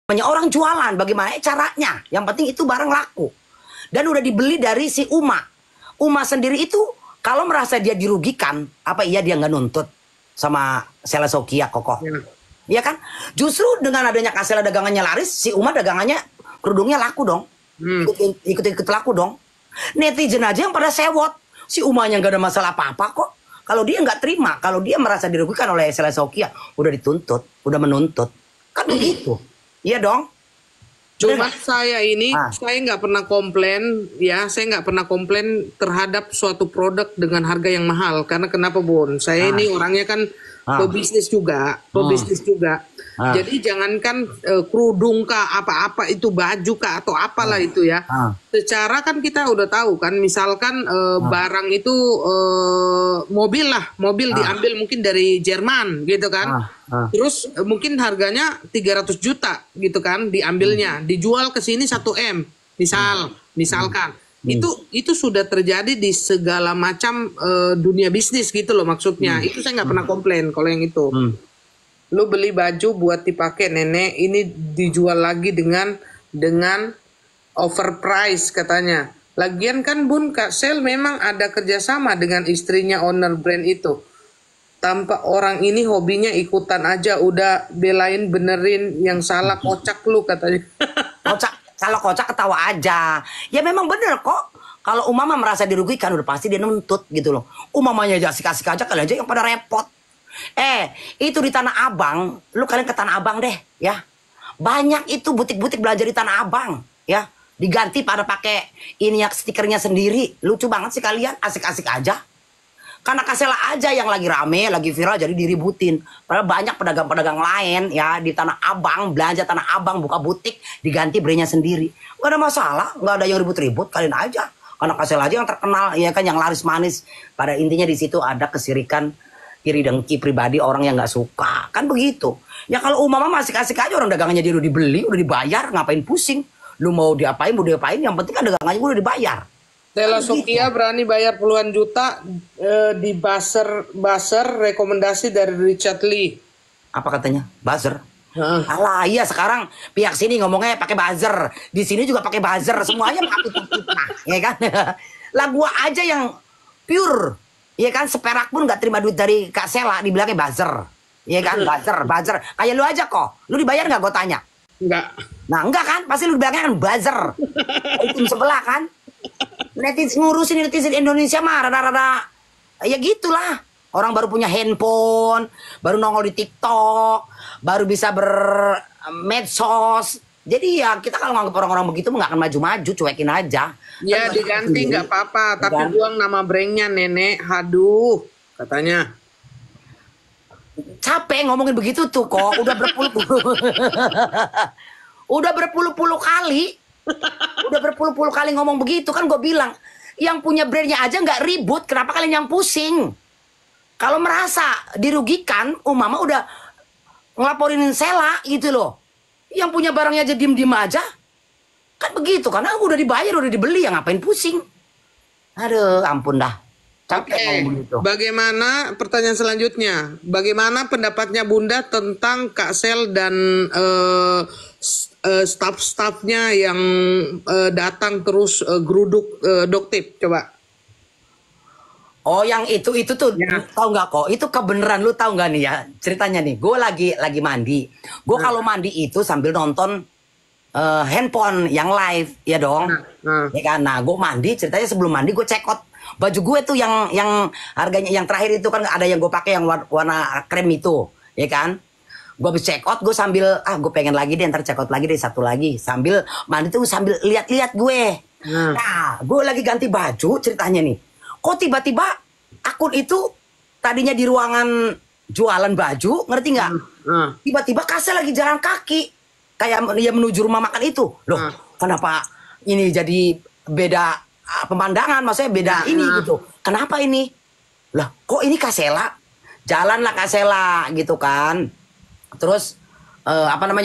Namanya orang jualan, bagaimana caranya? Yang penting itu barang laku. Dan udah dibeli dari si Uma. Uma sendiri itu kalau merasa dia dirugikan, apa iya dia nggak nuntut sama Sela Sokia Kokoh? Iya kan? Justru dengan adanya Kasela dagangannya laris, si Uma dagangannya kerudungnya laku dong. Ikut-ikut laku dong. Netizen aja yang pada sewot. Si Umanya nggak ada masalah apa-apa kok. Kalau dia nggak terima, kalau dia merasa dirugikan oleh Sela Sokia, udah dituntut, udah menuntut. Kan begitu. Iya dong. Cuma saya ini, saya nggak pernah komplain, ya, saya nggak pernah komplain terhadap suatu produk dengan harga yang mahal. Karena kenapa, Bun? Saya ini orangnya kan pebisnis juga, Jadi jangankan kerudung kah, apa-apa itu baju kah atau apalah itu ya. Secara kan kita udah tahu kan, misalkan barang itu mobil diambil mungkin dari Jerman gitu kan. Terus mungkin harganya 300 juta gitu kan diambilnya, dijual ke sini 1 M, misalkan. Itu sudah terjadi di segala macam dunia bisnis gitu loh maksudnya. Itu saya nggak pernah komplain kalau yang itu. Lu beli baju buat dipakai nenek, ini dijual lagi dengan overprice katanya. Lagian kan Bun, Kak Sel memang ada kerjasama dengan istrinya owner brand itu. Tanpa orang ini hobinya ikutan aja, udah belain benerin yang salah, kocak lu katanya. Kalau kocak ketawa aja. Ya memang bener kok. Kalau umama merasa dirugikan udah pasti dia nuntut gitu loh. Umamanya aja asik-asik aja, kalian aja yang pada repot. Itu di Tanah Abang, lu kalian ke Tanah Abang deh ya. Banyak itu butik-butik belanja di Tanah Abang ya. Diganti pada pakai ini ya, stikernya sendiri. Lucu banget sih kalian, asik-asik aja. Karena Kasela aja yang lagi rame, lagi viral jadi diributin. Padahal banyak pedagang-pedagang lain ya di Tanah Abang, belanja Tanah Abang, buka butik, diganti brandnya sendiri. Gak ada masalah, gak ada yang ribut-ribut, kalian aja. Karena Kasela aja yang terkenal, ya kan, yang laris manis. Pada intinya di situ ada kesirikan, iri dengki pribadi orang yang nggak suka. Kan begitu. Ya kalau umama masih asik aja, orang dagangannya dia udah dibeli, udah dibayar, ngapain pusing. Lu mau diapain, yang penting kan dagangannya udah dibayar. Sela Sokia berani bayar puluhan juta di buzzer rekomendasi dari Richard Lee. Apa katanya? Buzzer? Alah, iya sekarang pihak sini ngomongnya pakai buzzer, di sini juga pakai buzzer, semuanya pakai fitnah, ya kan? Lah gua aja yang pure, ya kan, seperak pun nggak terima duit dari Kak Sela, dibilangnya buzzer, ya kan? Buzzer. Kayak lu aja kok, lu dibayar nggak? Gue tanya. Enggak. Nah enggak kan, pasti lu bilangnya kan buzzer. Tim sebelah kan. Ngurusin netizen Indonesia mah rada-rada ya gitulah. Orang baru punya handphone, baru nongol di TikTok, baru bisa bermedsos. Jadi ya kita kalau nganggap orang-orang begitu nggak akan maju-maju, cuekin aja. Ya kan diganti nggak apa-apa, tapi buang nama brandnya nenek. Haduh, katanya. Capek ngomongin begitu tuh kok, udah berpuluh-puluh kali. Udah berpuluh-puluh kali ngomong begitu kan, gue bilang yang punya brandnya aja nggak ribut, kenapa kalian yang pusing? Kalau merasa dirugikan, umama udah ngelaporin Sela gitu loh. Yang punya barangnya aja diem-diem aja. Kan begitu, karena udah dibayar, udah dibeli, ya ngapain pusing? Aduh, ampun dah. Capek ngomong begitu. Bagaimana, pertanyaan selanjutnya, bagaimana pendapatnya Bunda tentang Kak Sel dan staff-staffnya yang datang terus geruduk Doktip? Coba. Oh, yang itu tuh ya. Tahu nggak kok? Itu kebenaran, lu tahu nggak nih ya ceritanya nih? Gue lagi mandi. Gue kalau mandi itu sambil nonton handphone yang live, ya dong. Ya kan? Nah, gue mandi, ceritanya sebelum mandi gue check out baju gue tuh yang harganya yang terakhir itu kan ada yang gue pakai yang warna krem itu, ya kan? Gue habis check out, gue sambil gue pengen lagi deh, ntar check out lagi deh, satu lagi sambil mandi tuh sambil lihat-lihat gue. Nah, gue lagi ganti baju, ceritanya nih. Kok tiba-tiba akun itu tadinya di ruangan jualan baju, ngerti nggak? Tiba-tiba Kasel lagi jalan kaki, kayak dia menuju rumah makan itu. Loh, kenapa ini jadi beda pemandangan? Maksudnya beda ini gitu. Kenapa ini? Lah, kok ini Kasela? Jalanlah Kasela gitu kan. Terus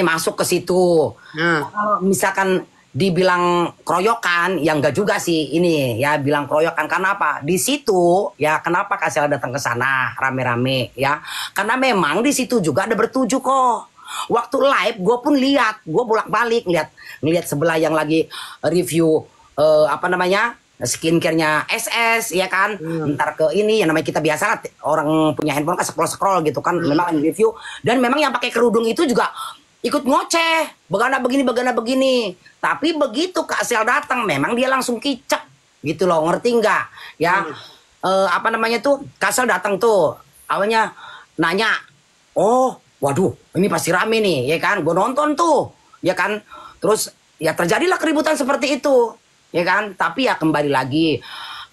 masuk ke situ. Kalau misalkan dibilang keroyokan, yang enggak juga sih ini ya, bilang keroyokan karena apa? Di situ ya, kenapa Kasela datang ke sana rame-rame ya? Karena memang di situ juga ada bertujuh kok. Waktu live gue pun lihat, gue bolak-balik ngeliat sebelah yang lagi review apa namanya skincare-nya SS ya kan, ntar ke ini yang namanya kita biasa lah, orang punya handphone kan scroll gitu kan, memang review, dan memang yang pakai kerudung itu juga ikut ngoceh, begana begini. Tapi begitu Kak Sel datang, memang dia langsung kicek gitu loh, ngerti nggak? Ya apa namanya tuh, Kak Sel datang tuh, awalnya nanya, oh waduh ini pasti rame nih, ya kan? Gue nonton tuh, ya kan? Terus ya terjadilah keributan seperti itu. Ya kan, tapi ya kembali lagi,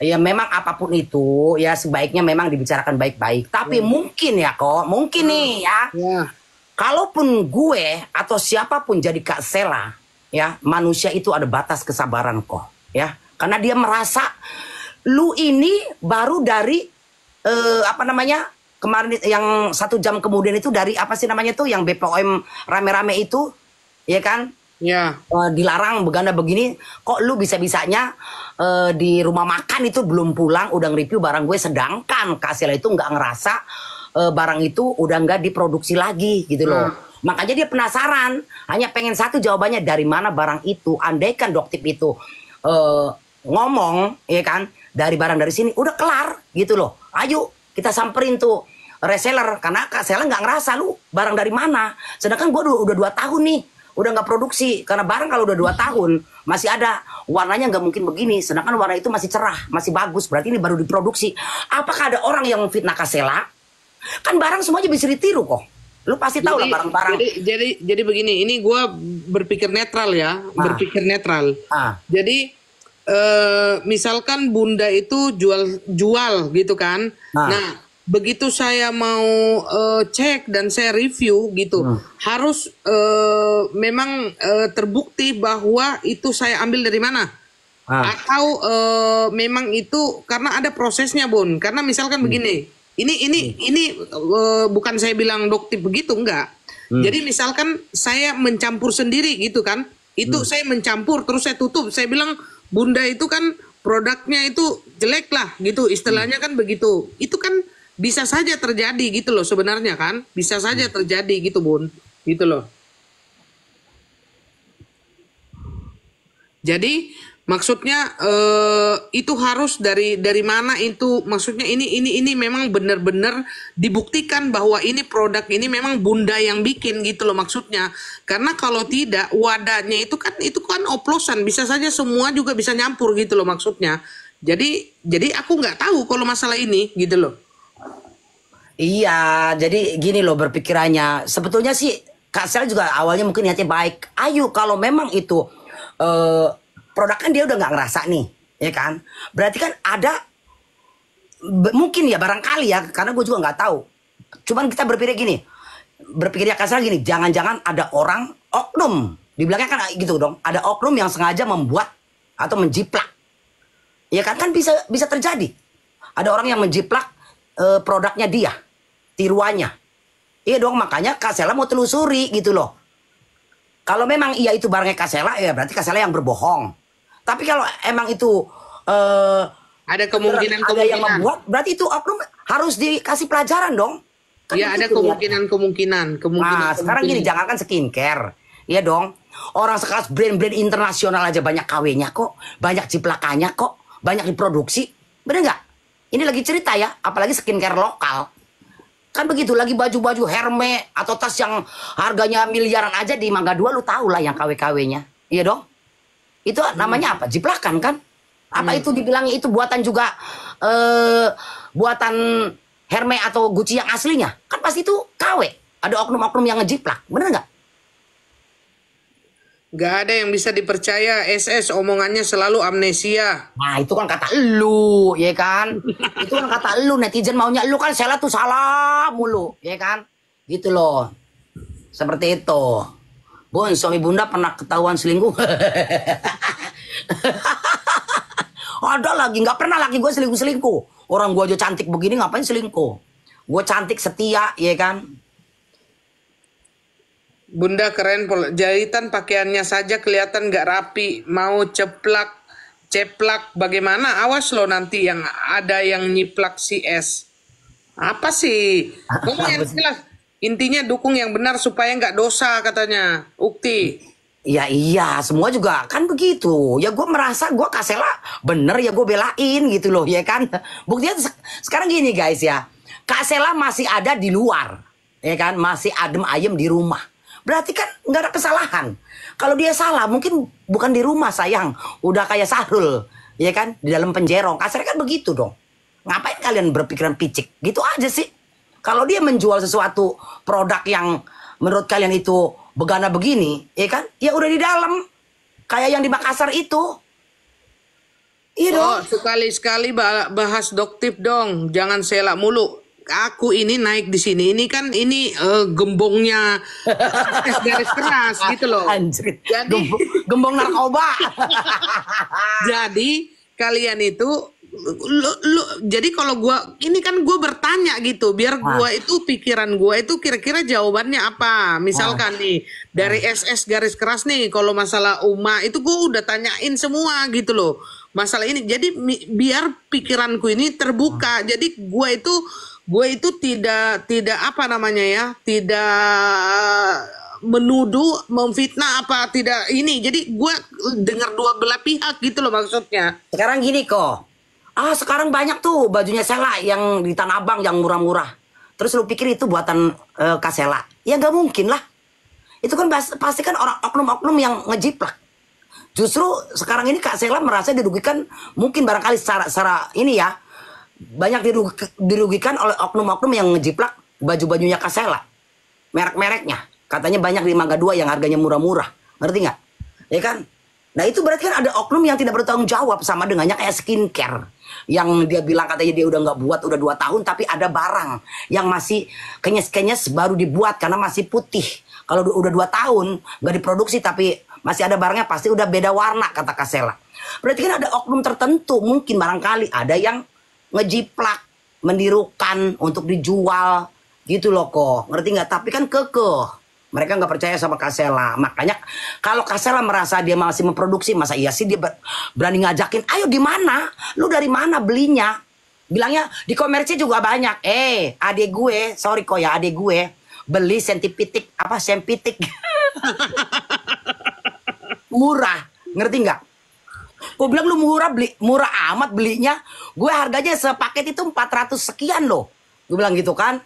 ya memang apapun itu ya sebaiknya memang dibicarakan baik-baik. Tapi mungkin ya kok, mungkin nih ya, kalaupun gue atau siapapun jadi Kak Sela, ya manusia itu ada batas kesabaran kok, ya, karena dia merasa lu ini baru dari apa namanya kemarin yang 1 jam kemudian itu dari apa sih namanya tuh yang BPOM rame-rame itu, ya kan? Ya. Dilarang begana begini, kok lu bisa-bisanya di rumah makan itu belum pulang udah nge-review barang gue, sedangkan Kak Sela itu nggak ngerasa barang itu udah nggak diproduksi lagi gitu loh. Makanya dia penasaran, hanya pengen satu jawabannya, dari mana barang itu. Andaikan Doktip itu ngomong, ya kan, dari barang dari sini udah kelar gitu loh. Ayo kita samperin tuh reseller, karena Kak Sela nggak ngerasa lu barang dari mana. Sedangkan gue udah 2 tahun nih udah nggak produksi, karena barang kalau udah 2 tahun masih ada warnanya nggak mungkin begini, sedangkan warna itu masih cerah, masih bagus, berarti ini baru diproduksi. Apakah ada orang yang fitnah Kak Sela? Kan barang semuanya bisa ditiru kok, lu pasti tahu lah barang-barang. Jadi begini, ini gue berpikir netral ya, berpikir netral. Jadi misalkan Bunda itu jual gitu kan, nah begitu saya mau cek dan saya review gitu, harus memang terbukti bahwa itu saya ambil dari mana, atau memang itu karena ada prosesnya Bun. Karena misalkan begini, ini bukan saya bilang Doktip begitu, enggak. Jadi misalkan saya mencampur sendiri gitu kan, itu saya mencampur terus saya tutup, saya bilang Bunda itu kan produknya itu jelek lah gitu, istilahnya kan begitu. Itu kan bisa saja terjadi gitu loh sebenarnya kan, bisa saja terjadi gitu Bun, gitu loh. Jadi maksudnya itu harus dari mana itu, maksudnya ini memang benar-benar dibuktikan bahwa ini produk ini memang Bunda yang bikin gitu loh maksudnya. Karena kalau tidak, wadahnya itu kan oplosan, bisa saja semua juga bisa nyampur gitu loh maksudnya. Jadi aku nggak tahu kalau masalah ini gitu loh. Iya, jadi gini loh berpikirannya. Sebetulnya sih Kak Sel juga awalnya mungkin niatnya baik. Ayo kalau memang itu produk kan dia udah nggak ngerasa nih, ya kan? Berarti kan ada mungkin ya barangkali ya, karena gue juga nggak tahu. Cuman kita berpikirnya Kak Sel gini, jangan-jangan ada orang oknum di belakang kan gitu dong. Ada oknum yang sengaja membuat atau menjiplak, ya kan? Kan bisa terjadi. Ada orang yang menjiplak produknya dia, tiruannya. Iya dong, makanya Kak Sela mau telusuri gitu loh. Kalau memang iya itu barangnya Kak Sela, ya berarti Kak Sela yang berbohong. Tapi kalau emang itu ada kemungkinan ada yang membuat, berarti itu oknum harus dikasih pelajaran dong. Kan ya ada kemungkinan. Nah, sekarang gini, jangankan skincare. Iya dong. Orang sekelas brand-brand internasional aja banyak KW-nya kok, banyak ciplakannya kok, banyak diproduksi. Bener nggak? Ini lagi cerita ya, apalagi skincare lokal. Kan begitu, lagi baju-baju Hermes atau tas yang harganya miliaran aja di Mangga 2, lu tahu lah yang KW-KW-nya. Iya dong? Itu namanya apa? Jiplakan kan? Apa itu dibilangnya itu buatan juga buatan Hermes atau Gucci yang aslinya? Kan pasti itu KW. Ada oknum-oknum yang ngejiplak. Bener nggak? Gak ada yang bisa dipercaya, SS omongannya selalu amnesia. Nah itu kan kata lu, ya kan? Itu kan kata lu, netizen maunya lu kan Sela tuh salah mulu, ya kan? Gitu loh. Seperti itu. Bun, suami Bunda pernah ketahuan selingkuh? Ada lagi, nggak pernah lagi gue selingkuh-selingkuh. Orang gue aja cantik begini ngapain selingkuh? Gue cantik, setia, ya kan? Bunda keren, jahitan pakaiannya saja kelihatan gak rapi, mau ceplak bagaimana? Awas lo nanti yang ada yang nyiplak si S. Apa sih? Ngomong yang jelas. Intinya dukung yang benar supaya nggak dosa katanya, Ukti. Ya iya, semua juga kan begitu. Ya gue merasa gue Kasela bener ya gue belain gitu loh ya kan. Buktinya sekarang gini guys ya. Kasela masih ada di luar. Ya kan, masih adem ayem di rumah. Berarti kan nggak ada kesalahan. Kalau dia salah mungkin bukan di rumah sayang. Udah kayak Sahrul. Ya kan, di dalam penjerong. Kasarnya kan begitu dong. Ngapain kalian berpikiran picik? Gitu aja sih. Kalau dia menjual sesuatu produk yang menurut kalian itu begana begini, ya kan? Ya udah di dalam. Kayak yang di Makassar itu. Iya dong. Oh, sekali-sekali bahas doktif dong. Jangan selak mulu. Aku ini naik di sini. Ini kan gembongnya garis keras gitu loh. Anjir. Jadi Gembong narkoba. jadi kalian itu jadi kalau gua ini kan gua bertanya gitu biar gua itu pikiran gua itu kira-kira jawabannya apa. Misalkan nih dari SS garis keras nih kalau masalah Uma itu gua udah tanyain semua gitu loh. Masalah ini jadi biar pikiranku ini terbuka. Jadi gua itu tidak apa namanya ya, tidak menuduh, memfitnah apa tidak ini. Jadi gue dengar dua belah pihak gitu loh maksudnya. Sekarang gini kok. Sekarang banyak tuh bajunya Sela yang di Tanah Abang yang murah-murah. Terus lu pikir itu buatan Kasela? Ya nggak mungkin lah. Itu kan pasti kan orang oknum-oknum yang ngejiplak. Justru sekarang ini Kak Sela merasa dirugikan, mungkin barangkali secara ini ya, banyak dirugikan oleh oknum-oknum yang ngejiplak baju-bajunya Kak Sela. Merek-mereknya. Katanya banyak di Mangga 2 yang harganya murah-murah. Ngerti nggak? Ya kan? Nah itu berarti kan ada oknum yang tidak bertanggung jawab, sama dengannya kayak skincare. Yang dia bilang katanya dia udah nggak buat, udah 2 tahun, tapi ada barang yang masih kenyes-kenyes baru dibuat karena masih putih. Kalau udah 2 tahun nggak diproduksi tapi masih ada barangnya, pasti udah beda warna, kata Kasela. Berarti kan ada oknum tertentu, mungkin barangkali ada yang ngejiplak, menirukan untuk dijual gitu loh kok. Ngerti nggak? Tapi kan kekeh. Mereka nggak percaya sama Kasela. Makanya kalau Kasela merasa dia masih memproduksi, masa iya sih dia berani ngajakin, ayo di mana? Lu dari mana belinya? Bilangnya di Komersi juga banyak. Adik gue, sorry kok ya, adik gue beli sempitik murah, ngerti nggak? Gue bilang lu murah amat belinya. Gue harganya sepaket itu 400 sekian loh. Gue bilang gitu kan.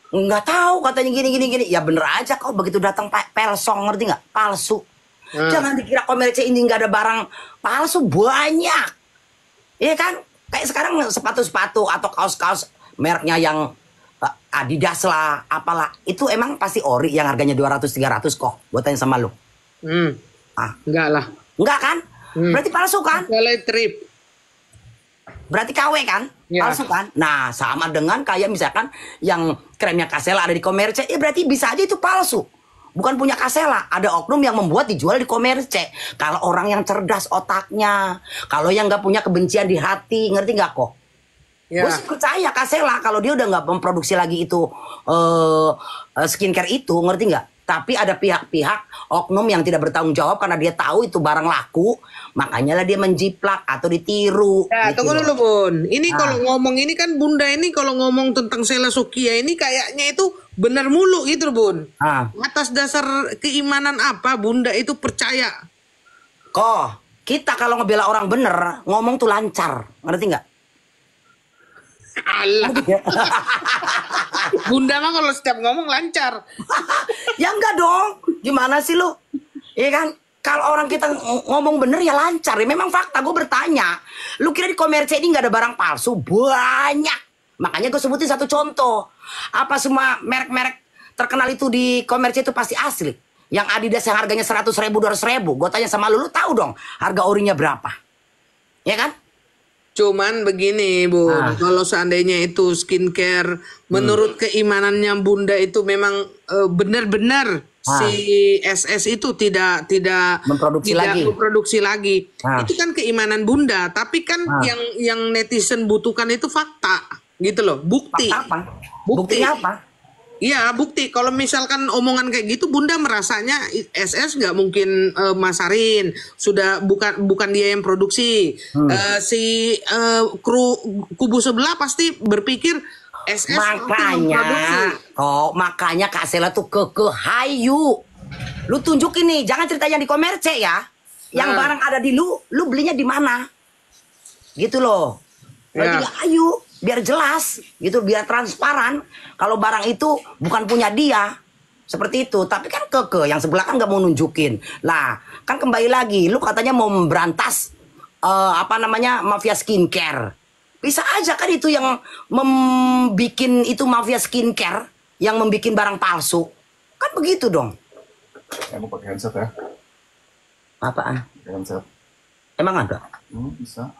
Nggak tahu katanya gini. Ya bener aja kok begitu datang pelsong, ngerti nggak? Palsu. Jangan dikira Komersi ini nggak ada barang palsu, banyak. Iya kan? Kayak sekarang sepatu-sepatu atau kaos-kaos mereknya yang Adidas lah, apalah. Itu emang pasti ori yang harganya 200-300 kok. Gue tanya sama lu. Enggak lah. Enggak kan? Berarti palsu kan? Kalau trip. Berarti KW kan? Ya. Palsu kan? Nah, sama dengan kayak misalkan yang kremnya Kasela ada di Komerce, berarti bisa aja itu palsu. Bukan punya Kasela, ada oknum yang membuat dijual di Komerce. Kalau orang yang cerdas otaknya, kalau yang nggak punya kebencian di hati, ngerti nggak kok? Ya. Gue sih percaya Kasela kalau dia udah nggak memproduksi lagi itu skincare itu, ngerti nggak? Tapi ada pihak-pihak oknum yang tidak bertanggung jawab karena dia tahu itu barang laku, makanya lah dia menjiplak atau ditiru. Ya, gitu tunggu loh. dulu Bun. Ini kalau ngomong ini kan Bunda ini kalau ngomong tentang Sela Sukia ini kayaknya itu benar mulu gitu Bun. Atas dasar keimanan apa Bunda itu percaya? Kok kita kalau ngebela orang bener ngomong tuh lancar, ngerti nggak? Allah. Bunda mah kalau setiap ngomong lancar. Ya enggak dong. Gimana sih lu? Iya kan? Kalau orang kita ngomong bener ya lancar. Ya memang fakta, gue bertanya. Lu kira di Komerce ini nggak ada barang palsu? Banyak. Makanya gue sebutin satu contoh. Apa semua merek-merek terkenal itu di Komerce itu pasti asli? Yang Adidas yang harganya 100.000, 200.000. Gue tanya sama lu tahu dong harga orinya berapa? Ya kan? Cuman begini Bun, kalau seandainya itu skincare, menurut keimanannya Bunda itu memang benar-benar si SS itu tidak memproduksi lagi. Itu kan keimanan Bunda, tapi kan yang netizen butuhkan itu fakta, gitu loh, bukti. Fakta apa? Buktinya apa? Iya bukti. Kalau misalkan omongan kayak gitu, Bunda merasanya SS nggak mungkin masarin. Sudah bukan dia yang produksi. Si kru kubu sebelah pasti berpikir SS makanya Kak Sela tuh hayu. Lu tunjukin nih, jangan cerita yang di Komerce ya. Yang barang ada di lu belinya di mana? Gitu loh. Berarti ayo, biar jelas, gitu, biar transparan. Kalau barang itu bukan punya dia, seperti itu. Tapi kan yang sebelah kan nggak mau nunjukin. Lah, kan kembali lagi, lu katanya mau memberantas mafia skincare. Bisa aja kan itu yang membikin itu mafia skincare, yang membikin barang palsu. Kan begitu dong. Mau pakai handset ya? Apaan? Pakai handset. Emang ada? Bisa.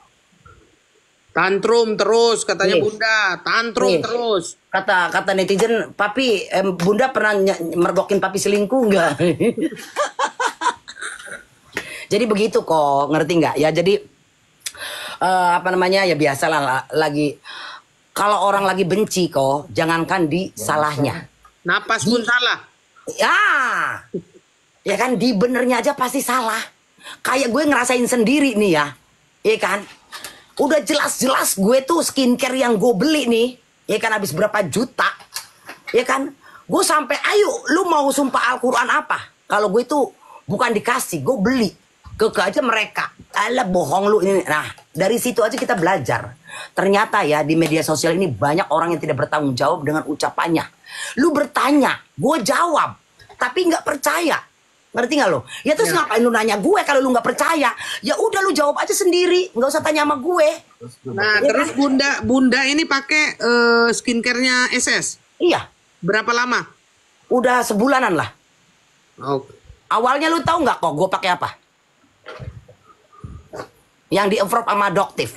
Tantrum terus katanya Bunda, tantrum terus. Kata netizen, Papi, Bunda pernah mergokin Papi selingkuh nggak? Jadi begitu kok, ngerti nggak? Ya jadi ya biasalah lagi. Kalau orang lagi benci kok, jangankan di salahnya. Napas pun salah. Ya kan, di benernya aja pasti salah. Kayak gue ngerasain sendiri nih ya, iya kan? Udah jelas-jelas gue tuh skincare yang gue beli nih, ya kan, habis berapa juta, ya kan? Gue sampai, ayo, lu mau sumpah Al-Quran apa? Kalau gue tuh bukan dikasih, gue beli. Aja mereka, alah bohong lu ini. Nah, dari situ aja kita belajar. Ternyata ya di media sosial ini banyak orang yang tidak bertanggung jawab dengan ucapannya. Lu bertanya, gue jawab, tapi nggak percaya. Ngerti nggak lo? Ya terus ngapain lu nanya gue kalau lu nggak percaya? Ya udah lu jawab aja sendiri, nggak usah tanya sama gue. Nah, ya, terus Bunda ini pakai skincare-nya SS. Iya. Berapa lama? Udah sebulanan lah. Oke. Awalnya lu tahu nggak kok gue pakai apa? Yang di approve sama Doktif,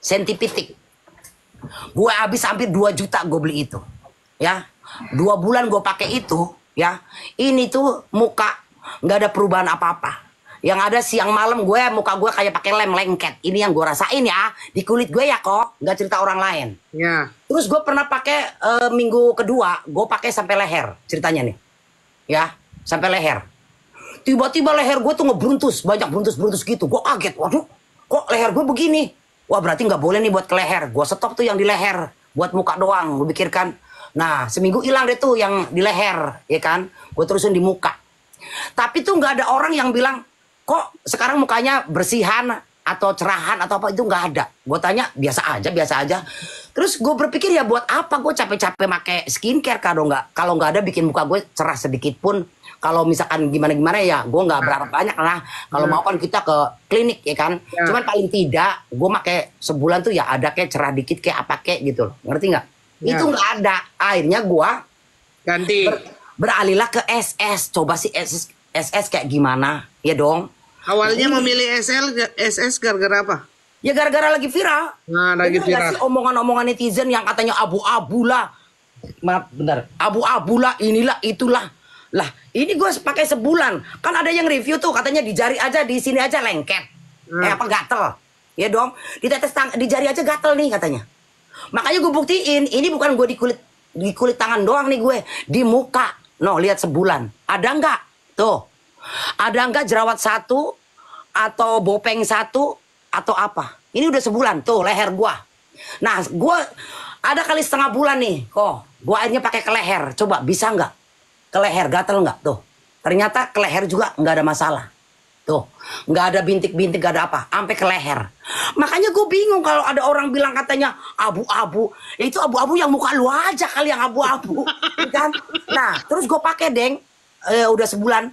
Sentipitik. Gue habis hampir 2 juta gue beli itu. Ya, 2 bulan gue pakai itu. Ya, ini tuh muka nggak ada perubahan apa-apa. Yang ada siang malam muka gue kayak pakai lem lengket. Ini yang gue rasain ya di kulit gue ya kok, nggak cerita orang lain. Ya. Terus gue pernah pakai minggu kedua, gue pakai sampai leher ceritanya nih, ya sampai leher. Tiba-tiba leher gue tuh ngebruntus, banyak bruntus-bruntus gitu. Gue kaget, waduh, kok leher gue begini? Wah berarti nggak boleh nih buat ke leher. Gue stop tuh yang di leher, buat muka doang. Gue pikirkan, nah seminggu hilang deh tuh yang di leher, ya kan? Gue terusin di muka. Tapi tuh nggak ada orang yang bilang, kok sekarang mukanya bersihan atau cerahan atau apa, itu nggak ada. Gue tanya, biasa aja. Terus gue berpikir ya buat apa gue capek-capek pakai skincare kalau nggak ada bikin muka gue cerah sedikit pun. Kalau misalkan gimana ya, gue nggak berharap banyak lah. Kalau mau kan kita ke klinik ya kan. Cuman paling tidak, gue pakai sebulan tuh ya ada kayak cerah dikit kayak apa kayak gitu loh. Ngerti nggak? Itu nggak ada. Akhirnya gue ganti. Beralihlah ke SS. Coba sih SS kayak gimana? Ya dong. Awalnya memilih SS gara-gara apa? Ya gara-gara lagi viral. Nah, lagi viral. Omongan-omongan netizen yang katanya abu-abu lah. Maaf, bentar. Abu-abu lah, inilah, itulah. Lah, ini gue pakai sebulan. Kan ada yang review tuh katanya di jari aja, di sini aja lengket. Apa gatel. Ya dong, di jari aja gatel nih katanya. Makanya gue buktiin, ini bukan gue di kulit tangan doang nih gue, di muka. No, lihat sebulan. Ada nggak? Tuh. Ada nggak jerawat 1 atau bopeng 1 atau apa? Ini udah sebulan tuh leher gue. Nah, gue ada kali setengah bulan nih. Kok, gue akhirnya pakai ke leher. Coba bisa nggak? Ke leher gatel nggak tuh? Ternyata ke leher juga nggak ada masalah. Tuh, nggak ada bintik-bintik, nggak ada apa, sampai ke leher. Makanya gue bingung kalau ada orang bilang katanya abu-abu. Ya itu abu-abu yang muka lu aja kali yang abu-abu, kan? Nah, terus gue pakai udah sebulan.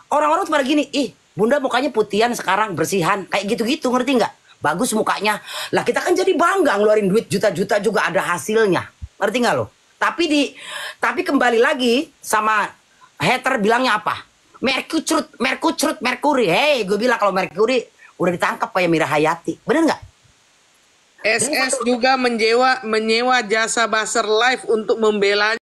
Orang-orang tuh pada gini, ih, Bunda mukanya putihan sekarang, bersihan, kayak gitu-gitu, ngerti nggak? Bagus mukanya. Lah kita kan jadi bangga ngeluarin duit juta-juta juga ada hasilnya, ngerti nggak lo? Tapi kembali lagi sama hater bilangnya apa? Merkuri. Hei, gue bilang kalau Merkuri udah ditangkap kayak Mira Hayati. Bener nggak? SS juga menyewa jasa buzzer live untuk membela